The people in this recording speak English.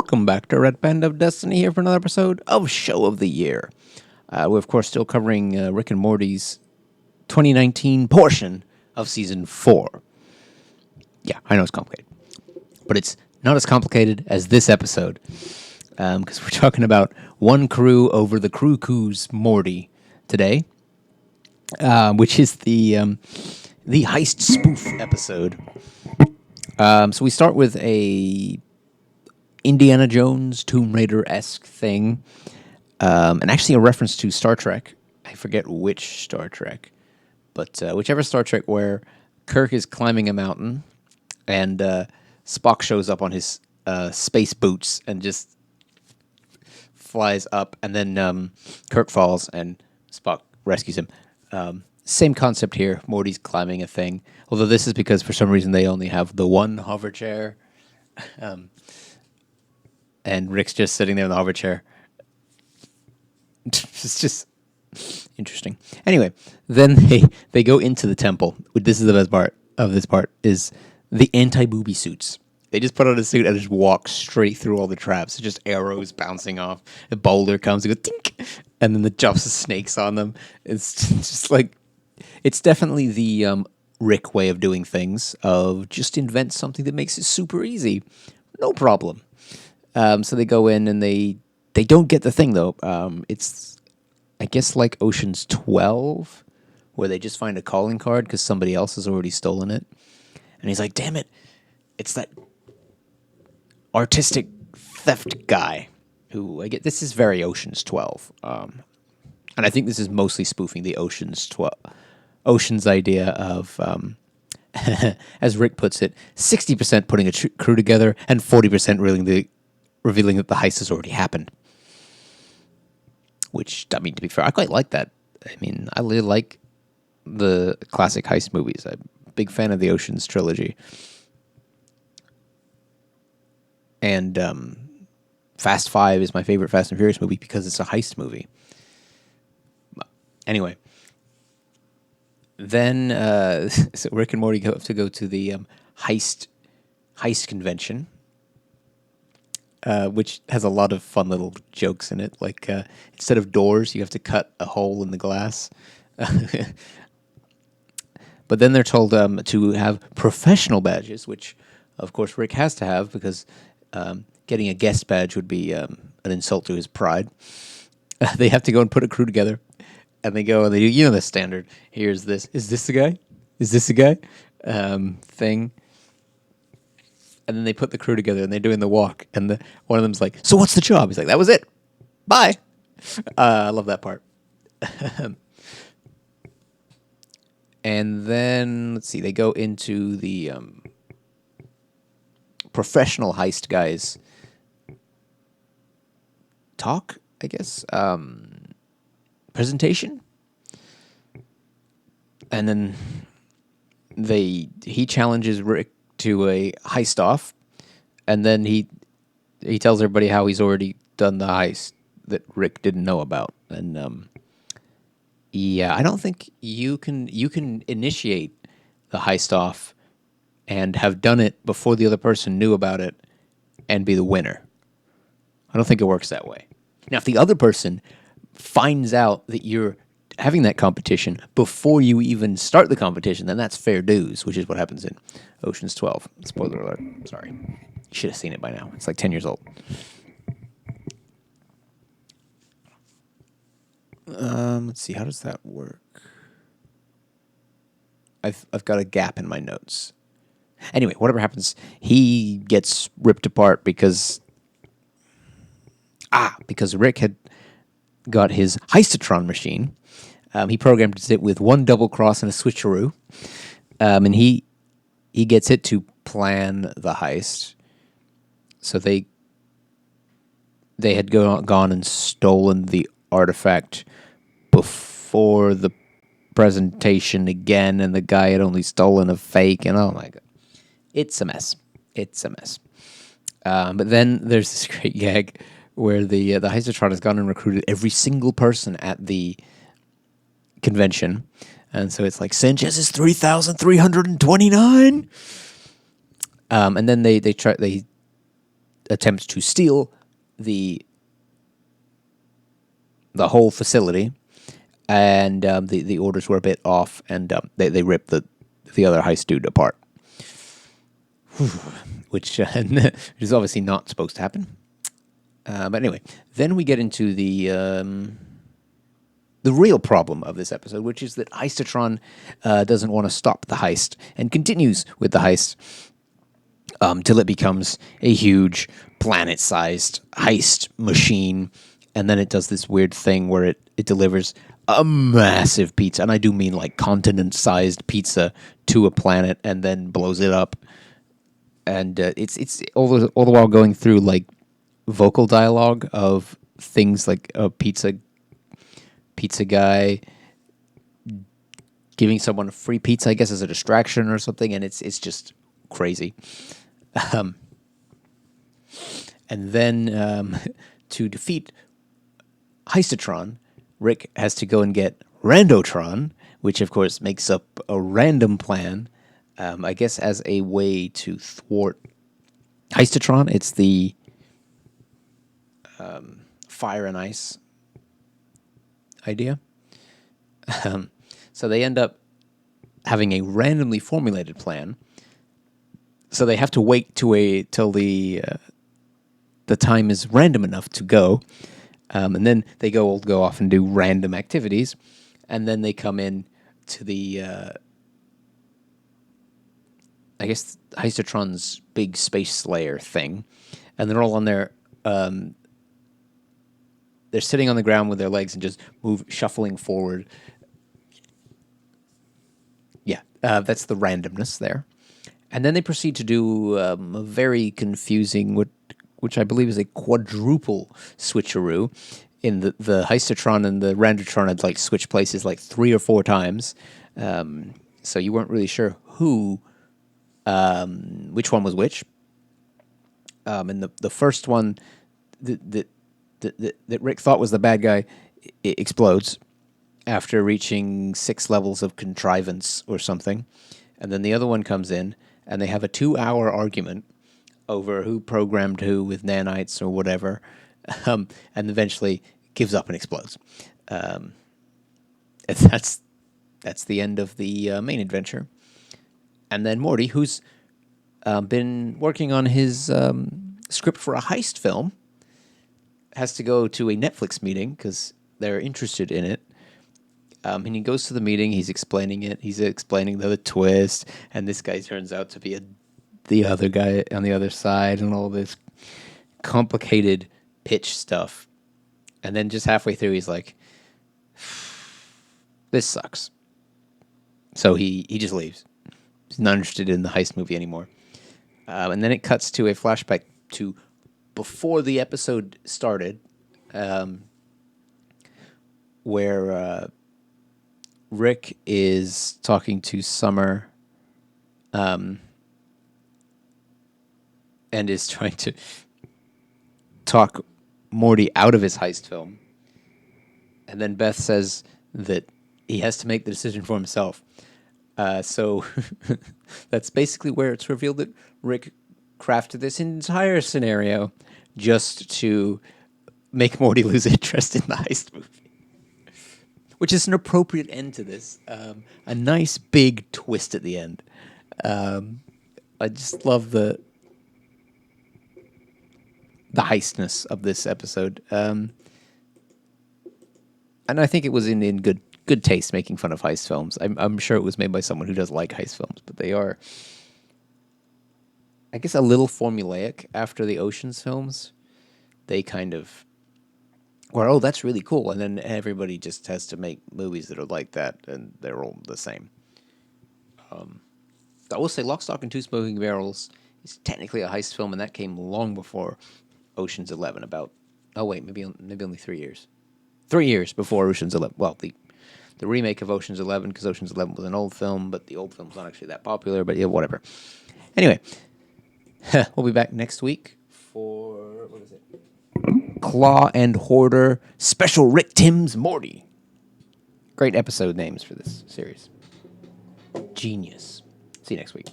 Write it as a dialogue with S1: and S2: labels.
S1: welcome back to Red Band of Destiny here for another episode of Show of the Year. We're, of course, still covering Rick and Morty's 2019 portion of Season 4. Yeah, I know it's complicated, but it's not as complicated as this episode, because we're talking about one crew over the Crewcoo's Morty today, which is the heist spoof episode. So we start with a Indiana Jones, Tomb Raider-esque thing, and actually a reference to Star Trek. I forget which Star Trek, but whichever Star Trek where Kirk is climbing a mountain, and Spock shows up on his space boots and just flies up, and then Kirk falls, and Spock rescues him. Same concept here. Morty's climbing a thing, although this is because for some reason they only have the one hover chair. And Rick's just sitting there in the hover chair. It's just interesting. Anyway, then they go into the temple. This is the best part of this part, is the anti-booby suits. They just put on a suit and just walk straight through all the traps. It's just arrows bouncing off. A boulder comes, and goes tink, and then the jumps of snakes on them. It's just like, it's definitely the Rick way of doing things, of just invent something that makes it super easy. No problem. So they go in and they don't get the thing, though. It's, I guess, like Ocean's 12, where they just find a calling card because somebody else has already stolen it. And he's like, damn it, it's that artistic theft guy who, I get, this is very Ocean's 12. And I think this is mostly spoofing the Ocean's idea of, as Rick puts it, 60% putting a crew together and 40% revealing that the heist has already happened. Which, I mean, to be fair, I quite like that. I mean, I really like the classic heist movies. I'm a big fan of the Ocean's trilogy. And Fast 5 is my favorite Fast and Furious movie because it's a heist movie. Anyway. Then so Rick and Morty have to go to the heist convention. Which has a lot of fun little jokes in it. Like, instead of doors, you have to cut a hole in the glass. But then they're told to have professional badges, which, of course, Rick has to have, because getting a guest badge would be an insult to his pride. They have to go and put a crew together. And they go and they do, the standard, here's this. Is this the guy? Is this the guy? Thing. And then they put the crew together, and they're doing the walk. And one of them's like, so what's the job? He's like, that was it. Bye. I love that part. And then, let's see, they go into the professional heist guys talk, I guess. Presentation. And then he challenges Rick to a heist off, and then he tells everybody how he's already done the heist that Rick didn't know about. And I don't think you can initiate the heist off and have done it before the other person knew about it and be the winner. I don't think it works that way. Now, if the other person finds out that you're having that competition before you even start the competition, then that's fair dues, which is what happens in Ocean's 12. Spoiler alert. Sorry. You should have seen it by now. It's like 10 years old. Let's see. How does that work? I've got a gap in my notes. Anyway, whatever happens, he gets ripped apart because Rick had got his heistatron machine. He programmed it with one double cross and a switcheroo. And he gets it to plan the heist. So they had gone and stolen the artifact before the presentation again, and the guy had only stolen a fake, and oh my god. It's a mess. But then there's this great gag where the heistatron has gone and recruited every single person at the convention, and so it's like Sanchez is 3,329, and then they attempts to steal the whole facility, and the orders were a bit off, and they ripped the other heist dude apart, which is obviously not supposed to happen. But anyway, then we get into the real problem of this episode, which is that Heistatron doesn't want to stop the heist and continues with the heist till it becomes a huge planet-sized heist machine, and then it does this weird thing where it delivers a massive pizza, and I do mean like continent-sized pizza, to a planet and then blows it up. And it's all the while going through like vocal dialogue of things like a pizza guy giving someone a free pizza, I guess, as a distraction or something, and it's just crazy. And then to defeat Heistatron, Rick has to go and get Randotron, which of course makes up a random plan, I guess as a way to thwart Heistatron. It's the fire and ice idea. So they end up having a randomly formulated plan. So they have to wait till the time is random enough to go, and then they go off and do random activities, and then they come in to the I guess Heistatron's big space slayer thing, and they're all on their they're sitting on the ground with their legs and just shuffling forward. Yeah, that's the randomness there. And then they proceed to do a very confusing, which I believe is a quadruple switcheroo. In the Heistatron and the Randotron had like switched places like 3 or 4 times, so you weren't really sure which one was which. And the first one that Rick thought was the bad guy explodes after reaching 6 levels of contrivance or something, and then the other one comes in, and they have a 2-hour argument over who programmed who with nanites or whatever, and eventually gives up and explodes. That's the end of the main adventure. And then Morty, who's been working on his script for a heist film, has to go to a Netflix meeting because they're interested in it. And he goes to the meeting, he's explaining it, he's explaining the twist, and this guy turns out to be the other guy on the other side, and all this complicated pitch stuff. And then just halfway through, he's like, this sucks. So he just leaves. He's not interested in the heist movie anymore. And then it cuts to a flashback to before the episode started, where Rick is talking to Summer, and is trying to talk Morty out of his heist film. And then Beth says that he has to make the decision for himself. So that's basically where it's revealed that Rick crafted this entire scenario just to make Morty lose interest in the heist movie. Which is an appropriate end to this. A nice big twist at the end. I just love the heistness of this episode. And I think it was in good taste making fun of heist films. I'm sure it was made by someone who does like heist films, but they are, I guess, a little formulaic after the Ocean's films. They kind of were, oh, that's really cool, and then everybody just has to make movies that are like that, and they're all the same. I will say Lock, Stock, and Two Smoking Barrels is technically a heist film, and that came long before Ocean's 11. Maybe only 3 years. 3 years before Ocean's 11. Well, the remake of Ocean's 11, because Ocean's 11 was an old film, but the old film's not actually that popular, but yeah, whatever. Anyway, we'll be back next week for, what is it? Claw and Hoarder Special Rick Tim's Morty. Great episode names for this series. Genius. See you next week.